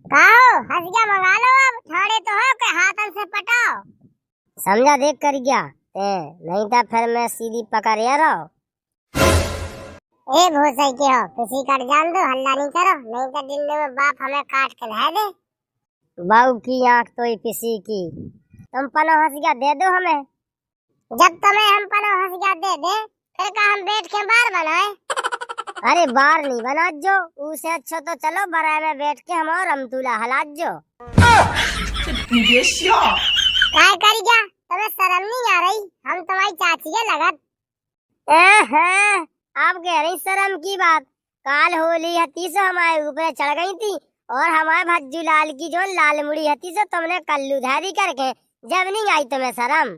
काहो हंस गया मंगा लो अब ठाड़े तो हो के हाथन से पटाओ। समझा देख कर गया ते नहीं तो फिर मैं सीधी पकड़ रहा। ए भोसई के हो किसी का जान दो हल्ला नहीं करो नहीं तो दिन में बाप हमें काट के ला दे। बाऊ की आंख तो किसी की तुम पनो हंस गया दे दो हमें। जब तुम्हें हम पनो हंस गया दे दे फिर का हम बैठ के बार बनाए। अरे बार नहीं बना जो उसे अच्छा तो चलो बराए में बैठ के हम और अमतुला हलात जो। काय कर गया तुम्हें शर्म नहीं आ रही हम तुम्हारी चाची है लगत। आप कह रही शर्म की बात। काल होली हती से हमारे ऊपर चढ़ गई थी और हमारे भज्जू लाल की जो लाल मुड़ी हती से तुमने कल्लू धारी करके जब नहीं आई तुम्हें शर्म।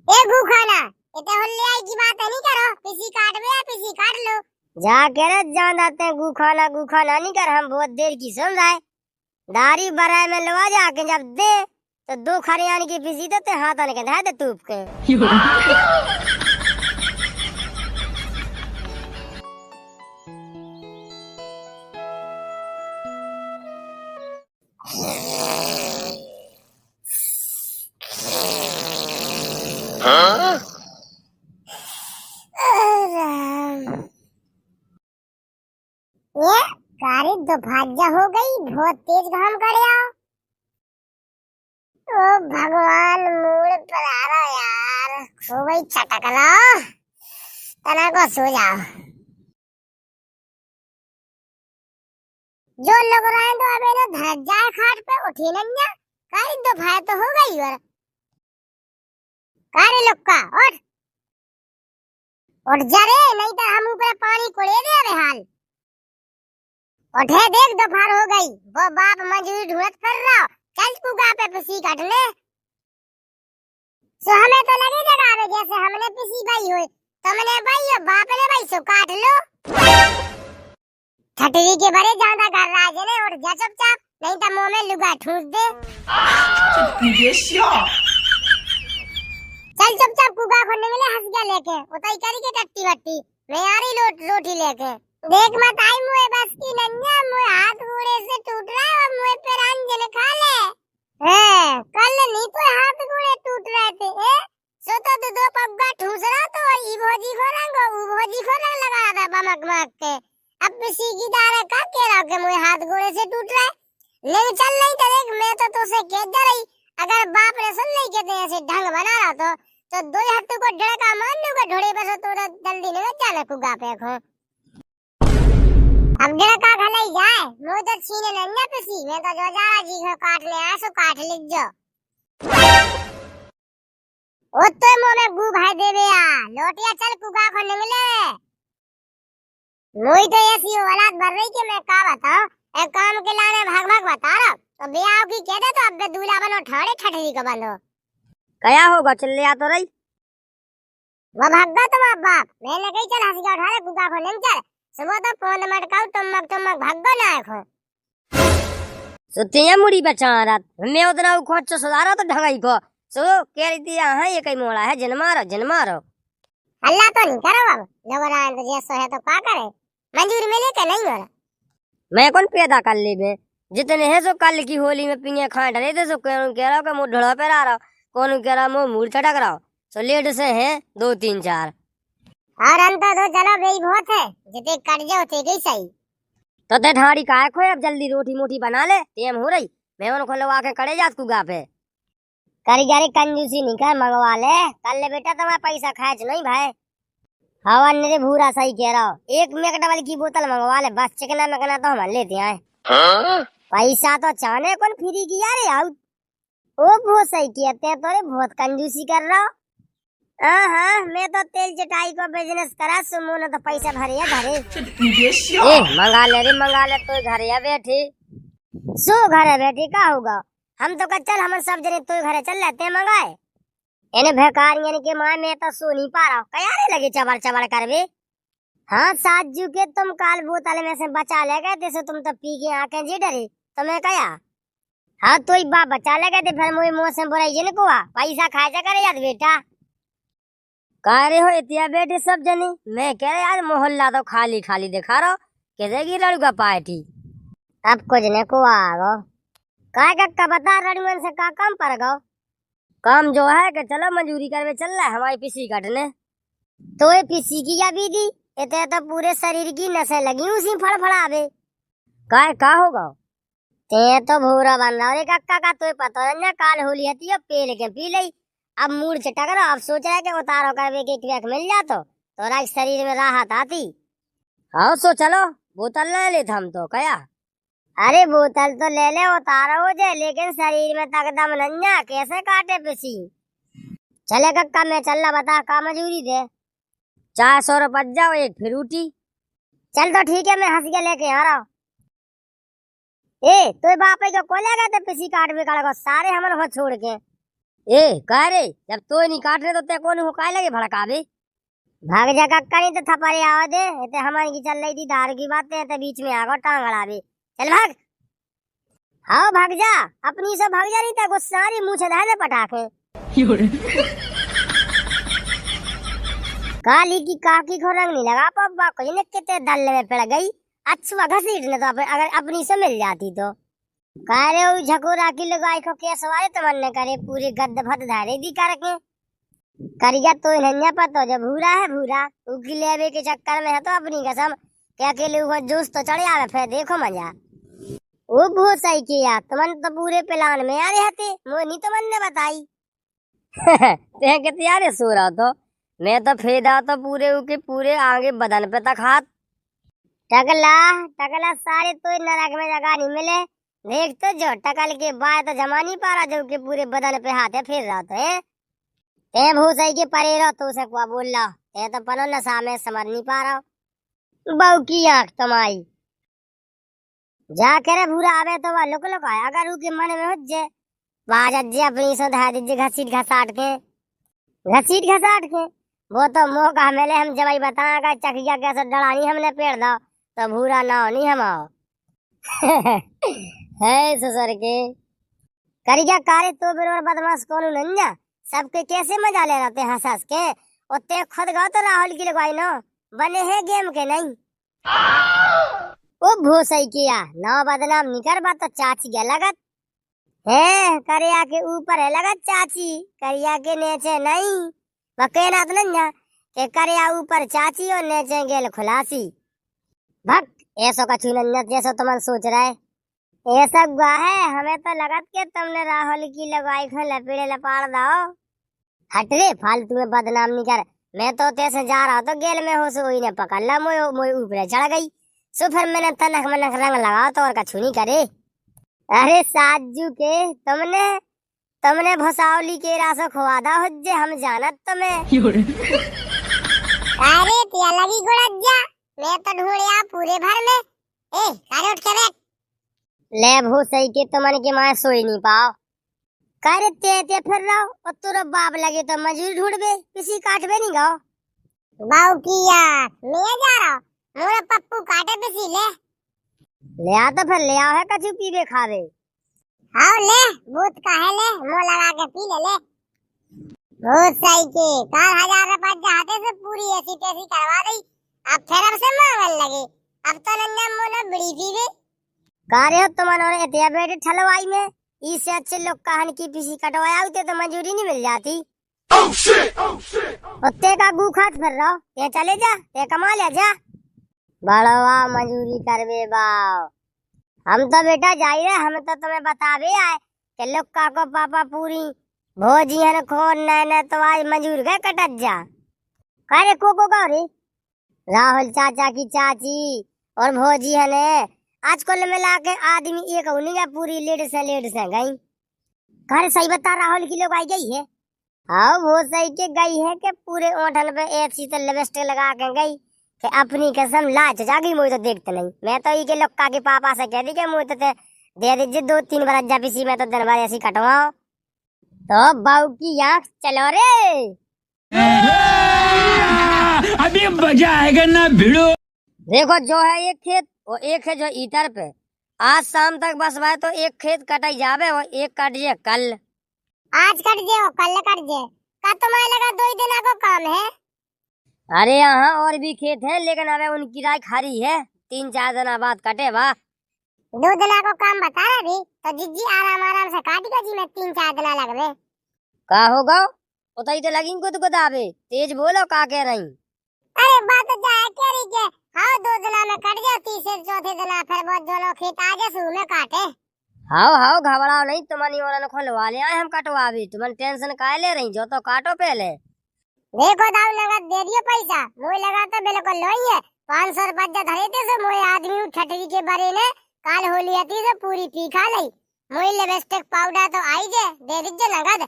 ए गुखाना इतने होली आई की बात नहीं करो पिसी काट में पिसी काट लो। जा के रे जान आते हैं गुखाना नहीं कर हम बहुत देर की सुन रहे। दारी बराए में लवा जाके जब दे तो दो खरियान की पिसी देते हाथ आने के धा दे तूप के। ये कारी दोपहर हो गई बहुत तेज घाम कड़िया। ओ भगवान मूड पर आ रहा यार सो गई चटक लो तना को सो जाओ। जो लोग रहे तो अब इन्हें धर जाए खाट पे उठी नन्या कारी दोपहर तो हो गई और कारी लुक्का उठ जा रे नहीं तो हम ऊपर पानी कोड़े दे अबे हाल। उठे देख दोपहर हो गई वो बाप मजूरी ढूंढत कर रहा चल कुगा पे पिसी काट ले। सो हमें तो लगे जगह जैसे हमने पिसी भाई हुई तुमने भाई और बाप ने भाई सो काट लो। ठटरी के बड़े ज्यादा कर रहा है ने उठ जा चुपचाप नहीं तो मुंह में लुगा ठूस दे। चल चुपचाप कुगा खोलने के लिए हंस गया लेके उताई करी के टट्टी वट्टी मैं आ रही रोटी लेके। देख मत आई मुझे बस की नन्या मुझे हाथ घोड़े से टूट रहा है और मुझे पे रंजन खा ले। कल नहीं तो हाथ घोड़े टूट रहे थे सो तो दो पग्गा ठूस रहा तो ई भोजी को रंग लगा रहा था बमक मक के। अब किसी की दारे का कह रहा कि मुझे हाथ घोड़े से टूट रहा है लेकिन चल नहीं तो देख मैं तो तुझसे कह दे रही अगर बाप ने सुन नहीं कहते ऐसे ढंग बना रहा तो दो हफ्ते को डड़का मान लूंगा ढोड़े पे से तो जल्दी नहीं जाना कुगा पे खो। अब डड़का खलाई जाए मुझे तो छीने नन्या पिसी मैं तो जो जा जी को काट ले आसो काट ले जो। ओ तो मुंह में गू भाई देवे या लोटिया चल कुगा को निकले। मोई तो ऐसी औलाद भर रही कि मैं का बताऊं एक काम के लाने भाग बता रहा तो ब्याह की कह दे तो अब दूल्हा बनो ठाड़े ठठरी को बंदो। कया होगा चल ले आ तो रही वो भागा तुम बाप मैंने कही चल हंस गया उठा ले कुगा को निम चल सुबह तो फोन मटकाऊ तुम भागो ना आखो। सुतिया मुड़ी बचा रात मैं उतना खोच सुधारा तो ढंगाई को सो कह रही थी हां ये कई मोड़ा है जन्मारो अल्लाह तो नहीं करो अब लोग राय तो जैसो है तो का करे मंजूर मिले के नहीं हो मैं कौन पैदा कर ले बे जितने है सो कल की होली में पिंगे खाए डरे थे सो कह रहा कि मुंह ढोड़ा पे आ रहा कौन कह रहा मुंह मूड छटक रहा सो लेट से है 2 3 4 और अंत तो चलो बेई बहुत है जिते कट जाओ ते गई सही तो ते ढाड़ी काहे खोए अब जल्दी रोटी मोटी बना ले टेम हो रही मैं उन खोलवा के कड़े जात कुगा पे कारीगरी कंजूसी नहीं कर मंगवा ले कल ले बेटा तुम्हारा पैसा खाच नहीं भाई हवा ने भूरा सही कह रहा हो 1 मैकडबल की बोतल मंगवा ले बस चिकना मकना तो हम लेते आए पैसा तो चाने कौन फ्री की यार आउट ओ बहुत सही कहते तो रे बहुत कंजूसी कर रहा हाँ मैं तो तेल चटाई को बिजनेस करा सुमो ने तो पैसा भरे घरे मंगा ले तो घरे बैठे सो घरे बैठे का होगा हम तो चल हम सब जने तो घरे चल लेते मंगाए इन्हें भेकारियन के मां में तो सो नहीं पा रहा कयारे लगे चबड़ करवे। हाँ साजू के तुम काल बोतल में से बचा ले गए थे तुम तो पी के आंखें जी डरे तो मैं कया हाँ तो ही बाप बचा ले गए थे फिर मुझे मुँह से बोला ये को पैसा खाए जा करे याद बेटा कह रहे हो इतिया बेटे सब जने मैं कह रहे यार मोहल्ला तो खाली दिखा रहा कैसे की लड़का पार्टी अब कुछ ने को आगो काय कक्का बता रणवन से का काम पर गो। काम जो है कि चलो मजूरी करवे चल रहा है हमारी पीसी काटने। तो ये पीसी की या बीदी इतने तो पूरे शरीर की नसें लगी उसी फड़फड़ावे। काय का होगा ते तो भूरा बन रहा रे कक्का का तो पता नहीं काल होली हती है पेल के पी लई। अब मूड चटक रहा अब सोच रहा है कि उतारो करवे के एक मिल जातो तो राज शरीर में राहत आती। हाँ सो चलो बोतल ले ले हम तो कया। अरे बोतल तो ले ले उतारो हो जाए लेकिन शरीर में तक दम नन्या कैसे काटे पीसी। चले कक्का मैं चल रहा बता का मजूरी दे। 400 रुपये जाओ एक फ्रूटी। चल तो ठीक है मैं हंस के लेके आ रहा हूँ। ए तो बाप को को ले गए पीसी काट भी काट सारे हमन हो छोड़ के। ए कह रे जब तो नहीं काट रहे तो ते कौन हो काय लगे भड़कावे। भाग जा कक्का नहीं तो थपड़े आवा दे ते हमारी की चल रही थी दारू की बातें ते बीच में आगो टांग अड़ावे। चल भाग। हाँ भाग जा अपनी से भाग जा नहीं तो सारी मुँह से धाने पटाखे। काली की काकी को रंग नहीं लगा पप्पा को ये कितने दल में पड़ गई। अच्छा घसीट ने तो अगर अपनी से मिल जाती तो कारे झकोरा की लगाई को केस वाले तो मन ने करे पूरी गद्द भद धारे दी करके करिया तो नन्या पतो जब भूरा है भूरा उकी लेवे के चक्कर में है तो अपनी कसम के अकेले वो जूस तो चढ़े आवे फिर देखो मजा। वो बहुत सही किया तुमन तो पूरे प्लान में आ रहे थे मोनी तो मन ने बताई। ते के तैयार सो रहा तो मैं तो फेदा तो पूरे उके पूरे आगे बदन पे तक हाथ टकला टकला सारे तो नरक में जगह नहीं मिले। देख तो जो टकल के बाद तो जमा नहीं पा रहा जो के पूरे बदन पे हाथ है फिर रहा तो ते भूसई के परे रहो तो उसे कुआ बोल रहा ते तो पनो नशा में समझ नहीं पा रहा। बहू की आंख तुम्हारी जा करे भूरा आवे तो वह लुक लुक आया अगर उके मन में हो जे बाज अज्जे अपनी सो धा दीजिए घसीट घसाट के वो तो मौका मिले हम जब बताएगा चकिया कैसे डरानी हमने पेड़ दो तो भूरा ना नहीं हम है ससुर के करिया कारे तो बिरोर बदमाश कौन नन्या सबके कैसे मजा ले रहते हंस हंस के उते खुद गाओ तो राहुल की लगवाई नो बने है गेम के नहीं। वो भूसई किया ना बदनाम नहीं कर बात तो चाची के लगत है करिया के ऊपर है लगत चाची करिया के नीचे नहीं बकेना तो नन्या के करिया ऊपर चाची और नीचे गेल खुलासी भक्त ऐसा कछु नन्या जैसा तुम सोच रहा है ऐसा हुआ है हमें तो लगत के तुमने राहुल की लगाई को लपेड़े लपाड़ दो। हट रे फालतू में बदनाम नहीं कर मैं तो तैसे जा रहा तो गेल में हो सो ने पकड़ ला मोय ऊपर चढ़ गई सो फिर मैंने तनक मनक रंग लगा तो और कछु नहीं करे। अरे साजू के तुमने भसावली के रासो खुआदा हो जे हम जानत तुम्हें। अरे तिया लगी गुड़ज्जा मैं तो ढूंढिया पूरे भर में ए सारे उठ के बैठ ले भूसई के तुमन के मां सोई नहीं पाओ करे ते फिर रहो और तुरो बाप लगे तो मजूरी ढूंढबे किसी काटबे नहीं गाओ। बाऊ की यार मैं जा रहा मोरा पप्पू काटे किसी ले आ तो फिर ले आओ है कछु पीबे खावे। हाँ ले भूत का है ले मुंह लगा के पी ले भूत सही के 4000 रुपए जाते से पूरी ऐसी तैसी करवा दी अब फिर अब से मांगन लगे अब तो नन्ना मोला बड़ी पीबे कार्य हो तुम्हारे इतिया बेटे ठलवाई में इससे अच्छे लोग कहन की पीसी कटवाया होते तो मजूरी नहीं मिल जाती। उत्ते का गू खात फिर रहो ये चले जा ये कमा ले जा बड़वा मजूरी करवे बाव हम तो बेटा जाई रहे हम तो तुम्हें बतावे आए कि लोग का को पापा पूरी भोजी है खोन न तो आज मजूर गए कटत जा करे को रे राहुल चाचा की चाची और भोजी है ने आज कुल मिला के आदमी एक होनी है पूरी लेट से गई घर सही बता राहुल की लोग आई गई है। हाँ वो सही के गई है कि पूरे ओठल पे एक शीतल लिपस्टिक लगा के गई कि अपनी कसम लाच जागी मुझे तो देखते नहीं मैं तो ये के लोग के पापा से कह दी कि मुझे तो दे दीजिए 2-3 बार जा पीसी में तो दिन भर ऐसी कटवाओ तो बाऊ की आंख चलो रे अभी मजा आएगा ना भिड़ो। देखो जो है एक खेत वो एक है जो इधर पे आज शाम तक बस भाई तो एक खेत कटाई जावे और एक कट जे कल आज कट जे कल कट जे का तुम्हारे लगा 2 दिन को काम है। अरे यहाँ और भी खेत है लेकिन अबे उनकी राय खारी है 3-4 दिन बाद कटे वाह 2 दिना को काम बता रहा भी तो जिज्जी आराम आराम से काटेगा जी में 3-4 दिना लगवे। का होगा उतई तो लगी को दावे तेज बोलो का कह रही। अरे बात तो जाए कह रही के हाँ 2 दिना में कट जाओ, तीसरे चौथे दिना फिर बहुत दोनों खेत आ जाए में काटे। हाँ घबराओ नहीं, तुम्हारी और खोलवा ले आए हम कटवा भी, तुम टेंशन काहे ले रही, जो तो काटो पहले। देखो दाऊ नगद दे दियो पैसा, मोय लगा तो बिल्कुल लोई है 500 रुपया धरे थे सो मोय आदमी छठरी के बारे ने काल होली आती से पूरी पी खा लई। मोय लिपस्टिक पाउडर तो आई जे दे दीजिए नगद।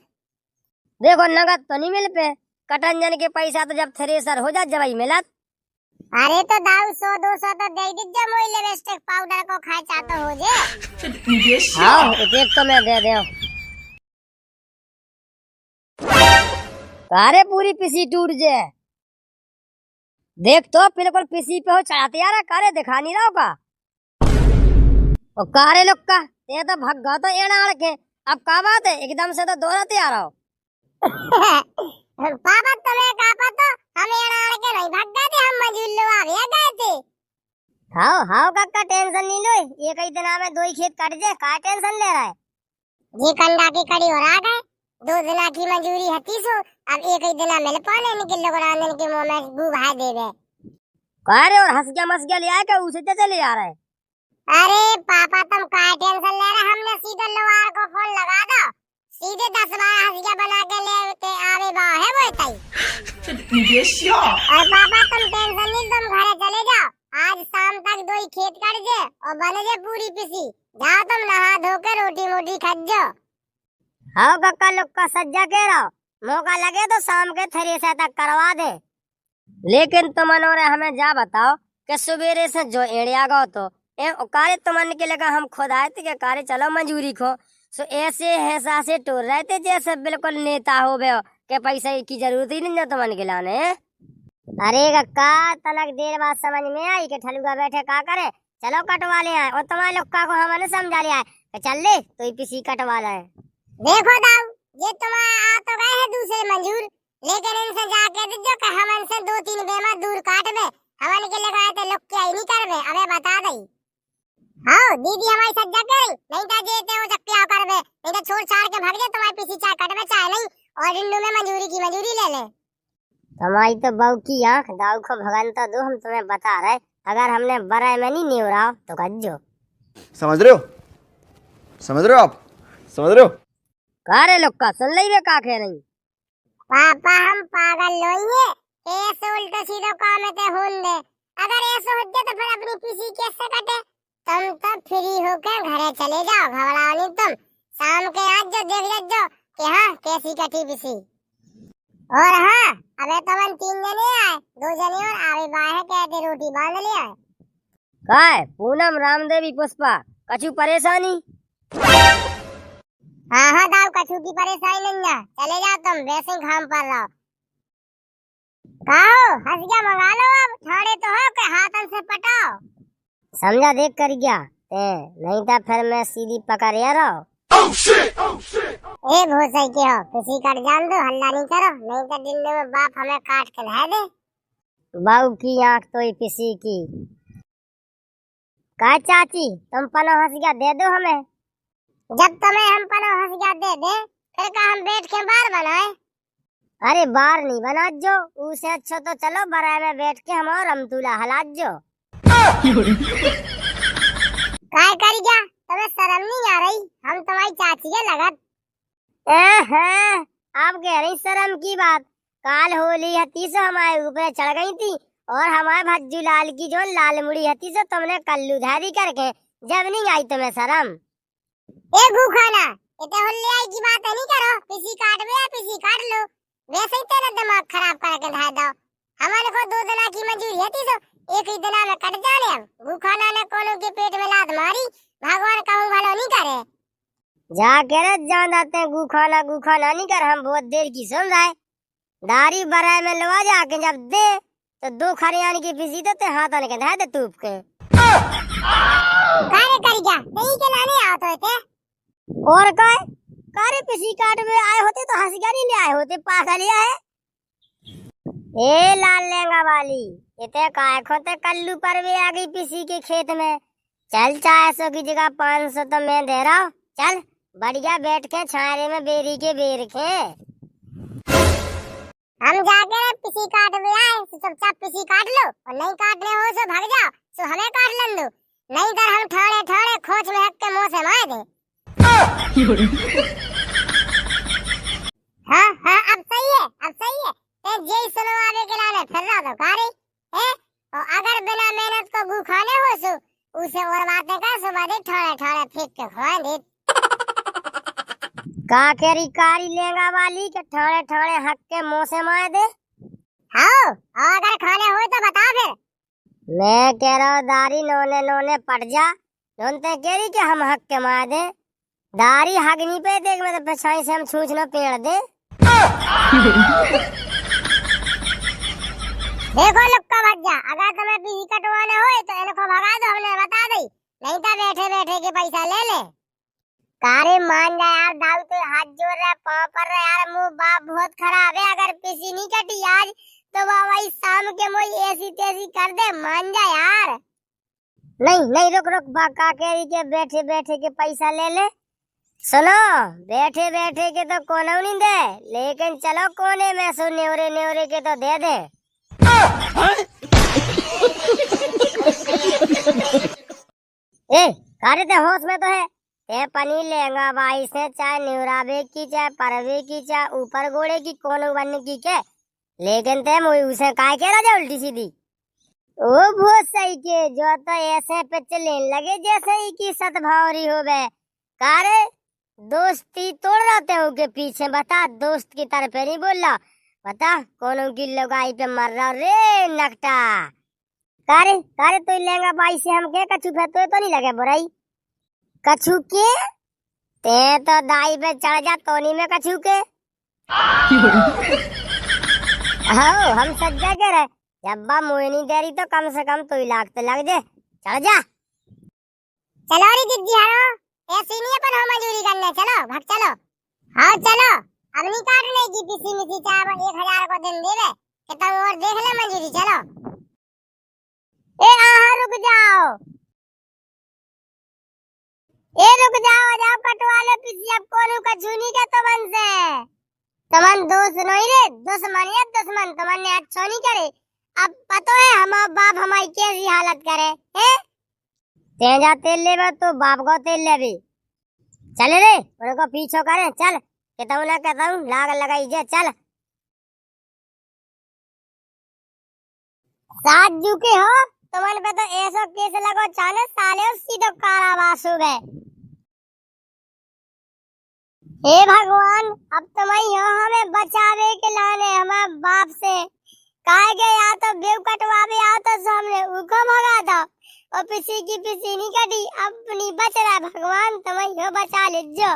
देखो नगद तो नहीं मिल पे, कटंजन के पैसा तो जब थ्रेसर हो जा जब मिलत। अरे तो दाऊ 100-200 तो दे दीजिए, मोय लिपस्टिक पाउडर को खर्चा तो हो जे। हाँ एक तो मैं दे दे। कारे पूरी पिसी टूट जे, देख तो बिल्कुल पिसी पे हो चढ़ाते यार, कारे दिखा नहीं रहा का। और कारे लोग का ते तो भग गया तो एड़ा आड़ के, अब का बात है एकदम से तो दोहराते आ रहा हो। पापा तुम्हें का पता, हम एड़ा आड़ के नहीं भग गए थे, हम मजूर लोग आ गए थे। हाओ काका टेंशन नहीं लो, ये कई दिन में 2 ही खेत कट जाए, का टेंशन ले रहा है। जी कंडा की कड़ी और आ गए, 2 दिना की मंजूरी हती सो अब एक ही दिना मिल पाने निकल लोग रांधन के मुंह में गू भाई देवे। कारे और हंस गया मस गया ले आए क्या उसे चले आ रहा है। अरे पापा तुम का टेंशन ले रहे, हमने सीधे लोहार को फोन लगा दो, सीधे 10-12 हंसिया बना के ले के आवे बा है वो तई। और पापा तुम टेंशन नहीं, तुम घरे चले जाओ, आज शाम तक 2 ही खेत कट जे और बन जे पूरी पिसी, जाओ तुम नहा धो के रोटी मोटी खा जाओ। हाँ कक्का लोग का सज्जा कह रहा, मौका लगे तो शाम के थ्रेसर तक करवा दे। लेकिन तुमन और हमें जा बताओ कि सवेरे से जो एड़िया गो तो कारे तुमन के लगा हम खुद आए थे कि कारे चलो मंजूरी खो, सो ऐसे ऐसा से टोर रहे थे जैसे बिल्कुल नेता हो गए के पैसा की जरूरत ही नहीं तुमन के लाने। अरे कक्का तनक देर बाद समझ में आई कि ठलुआ बैठे का करे, चलो कटवा ले आए, और तुम्हारे लोग का को हमने समझा लिया है चल ले तो पिसी कटवा लाए। देखो दाऊ ये तुम्हारे आ तो गए हैं दूसरे मंजूर, लेकिन इनसे जाके दीजिए कि हम इनसे 2-3 बेमा दूर काट में हमन के लगाए थे लोग क्या ही नहीं कर में, अबे बता दई। हाँ दीदी हमारी सज्जा करी नहीं था जेते हो क्या कर में, नहीं तो छोड़ छाड़ के भाग जाए, तुम्हारी पिसी चाय कट में चाय नहीं और इंडू में मंजूरी की मंजूरी ले ले। तुम्हारी तो बहू की आंख, दाऊ को भगवान तो दो, हम तुम्हें बता रहे अगर हमने बराए में नहीं निवरा तो कज्जो। समझ रहे हो, समझ रहे हो आप, समझ रहे हो। कारे लोग का सुन लई वे का कह रही। पापा हम पागल लोइए, ऐसे उल्टा सीधा काम ते होन दे, अगर ऐसे हो जाए तो फिर अपनी पीसी कैसे कटे। तुम तो फ्री होकर घरे चले जाओ, घबराओ नहीं तुम, शाम के आज जो देख जो कि हाँ कैसी कटी पीसी। और हाँ अबे तुम 3 जने आए, 2 जने और आवे बाहर कहते रोटी बांध लिया। काय पूनम रामदेवी पुष्पा कछु परेशानी। हाँ दाऊ कछु की परेशानी नहीं है, चले जाओ तुम वैसे घाम पर रहो। कहो हंसिया मंगा लो, अब ठाड़े तो हो के हाथन से पटाओ। समझा देख कर गया नहीं था फिर मैं सीधी पकड़ रहा। ए भोसई के हो किसी कट जान दो, हल्ला नहीं करो नहीं तो दिन में बाप हमें काट के ला दे। बहू की आंख तो पिसी की। का चाची तुम पनो हंसिया दे दो हमें, जब तुम्हें हम पनो हंसिया दे दे फिर का हम बैठ के बार बनाए। अरे बार नहीं बना जो, उसे अच्छा तो चलो बराए में बैठ के हम और रमतूला हलात जो। काय कर गया तुम्हें शर्म नहीं आ रही, हम तुम्हारी चाची है लगत। आप कह रही शर्म की बात, काल होली हती से हमारे ऊपर चढ़ गई थी और हमारे भज्जू लाल की जो लाल मुड़ी हती से तुमने कल्लू धारी करके जब नहीं आई तुम्हें शर्म। ए भूखाना इतने होली आई की बात नहीं करो, पिसी काट में या पिसी काट लो, वैसे ही तेरा दिमाग खराब करके धा दो। हमारे को 2 दिना की मंजूरी हती तो एक ही दिना में कट जाने, हम भूखाना ने कोनो के पेट में लात मारी, भगवान कहूं भलो नहीं करे। जा के रे जान आते गुखाना नहीं कर, हम बहुत देर की सुन रहे। दारी बराए में लवा जाके जब दे तो 2 खरियानी की पिसी देते हाथ आने के धा दे तूप के। कारे कर गया नहीं के लाने आवत होते और काय कारे पिसी काट में आए होते तो हंसिया नहीं ले आए होते, पागल लिया है। ए लाल लेंगा वाली इते काय खोते कल्लू पर भी आ गई पिसी के खेत में, चल 400 की जगह 500 तो मैं दे रहा हूँ। चल बढ़िया बैठ के छारे में बेरी के बेर के हम जाके पिसी काट में आए तो चुपचाप पिसी काट लो, और नहीं काटने हो तो भाग जाओ, तो हमें काट लन दो, नहीं तो हम ठोड़े ठोड़े खोच में हक के मुंह से मार दे। हाँ हाँ अब सही है, अब सही है। जय सुनवावे के लाने फिर रहा तो कारी है, और अगर बिना मेहनत को गू खाने हो सो उसे और बातें का सुबह दे ठोड़े ठोड़े फेंक के खुआ दे। काकेरी कारी लेंगा वाली के ठोड़े ठोड़े हक के मुंह से मार दे। हाँ और अगर खाने हो तो बता फिर। मैं कह रहा हूँ दारी नोने नोने पट जा, नोनते कह रही कि हम हक के मार दे। दारी हगनी पे देख मैं तो पेछाई से हम छूछना पेड़ दे। देखो लुक्का भग जा, अगर तुम्हें पीसी कटवाना हो तो इनको भगा दो, हमने बता दी, नहीं तो बैठे बैठे के पैसा ले ले। कारे मान जा यार, दाऊ तो हाथ जोड़ रहा है, पाँव पर रहा यार, मुंह बाप बहुत खराब है। अगर पीसी नहीं कटी आज तो बाबा इस शाम के मोई ऐसी तेजी कर दे, मान जा यार। नहीं नहीं रुक रुक, बाका केरी के बैठे बैठे के पैसा ले ले। सुनो बैठे बैठे के तो कोनो नहीं दे, लेकिन चलो कोने में सो न्योरे न्योरे के तो दे दे। ए कारे ते होश में तो है, ते पनीर लेंगा भाई से, चाहे न्यूराबे की चाहे परवे की चाहे ऊपर गोड़े की कोनो बनने की के, लेकिन ते मुझे उसे काय कह रहा उल्टी सीधी। ओ बहुत सही के जो तो ऐसे पे चलें लगे जैसे ही की सतभावरी हो बे। कारे दोस्ती तोड़ रहते हो के पीछे, बता दोस्त की तरफ नहीं बोल रहा, बता कोनो की लगाई पे मर रहा रे नकटा। कारे कारे तो लेंगा भाई से हम के कछु पे तो नहीं लगे बुराई कछु के, ते तो दाई पे चढ़ जा तोनी में कछु के। हाँ हम सज्जा के रहे, जब बा मुझे नहीं दे रही तो कम से कम तो लाख तो लग जाए, चढ़ जा। चलो री दीदी हरो, ऐसी नहीं अपन हो मजूरी करने, चलो भाग चलो। हाँ चलो अब नहीं काटने की पिसी मिसी, चाहे 1000 को दिन देवे कितना और देख ले मजूरी, चलो। ए आहा रुक जाओ, ए रुक जाओ, जाओ कटवा लो पिसी, अब कोनो का झुनी के तो बन से तमन दोस्त नहीं रे, दुश्मन या दुश्मन तमन ने अच्छा नहीं करे। अब पता है हमारा बाप हमारी कैसी हालत करे हैं, तेजा तेल लेबे तो बाप को तेल लेबे। चल रे उनको पीछे करे, चल कहता हूँ लाग लगाई जे, चल। साथ झुके हो तुमन पे तो ऐसा केस लगो चाले साले सीधो कारावास हो गए। हे भगवान अब तुम ही हो हमें बचावे के लाने हमारे बाप से, काहे गए या तो बेव कटवावे या तो सामने उको भगा दो, और पिसी की पिसी नहीं कटी अपनी बच रहा, भगवान तुम ही हो बचा ले जो।